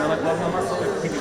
Yanaklarına masa ve kemik.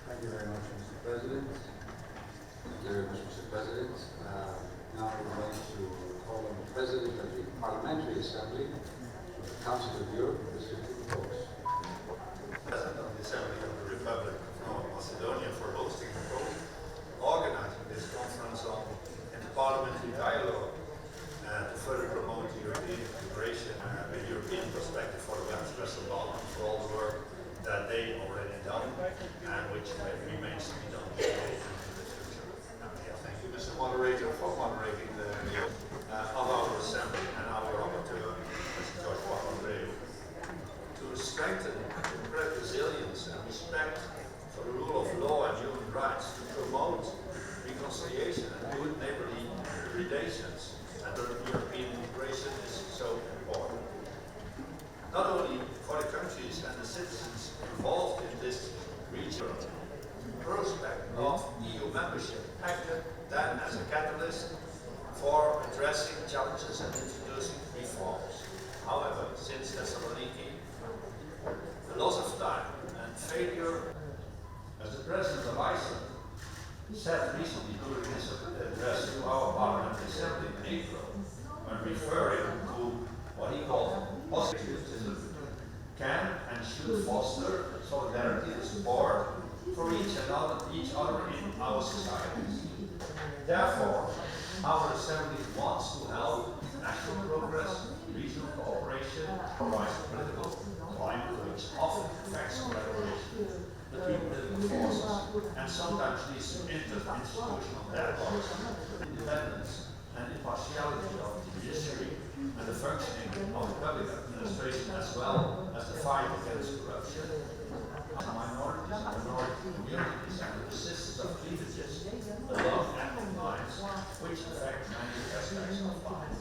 Thank you very much, Mr. President. Thank you very much, Mr. President. Now I would like to call on the President of the Parliamentary Assembly of the Council of Europe, Mr. Fox. President of the Assembly of the Republic of North Macedonia for hosting the vote, organizing this conference on interparliamentary dialogue to further promote European integration and a European perspective for the Western Balkans, for all the work that they already done and which remains to be done in the future. Thank you, Mr. Moderator, for moderating the of our Assembly and our rapporteur, Mr. George Papandreou. To strengthen democratic resilience and respect for the rule of law and human rights, to promote reconciliation and good neighborly relations, and European integration is so important. Not only for the countries and the citizens involved in this region, the prospect of EU membership acted then as a catalyst for addressing challenges and introducing reforms. However, since Thessaloniki, the loss of time and failure, as the President of Iceland said recently during his address to our Parliamentary Assembly in April, when referring to what he called positivism, can and should foster solidarity and support for each other in our societies. Therefore, our Assembly wants to help national progress, regional cooperation, provides political climate which often affects collaboration between political forces and sometimes leads to interinstitutional dialogues, independence and impartiality of the judiciary and the functioning of the public administration, as well as the fight against corruption. Minorities and minority communities and the persistence of cleavages along ethnic lines which affect many aspects of life.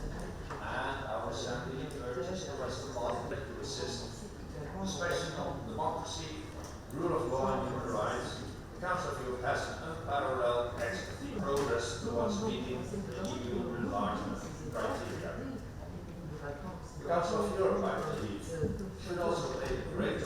And our Assembly urges the rest of Parliament to assist, especially on democracy, rule of law and human rights. The Council of Europe has an unparalleled expertise progress towards meeting the EU enlargement criteria. The Council of Europe, I believe, should also play a greater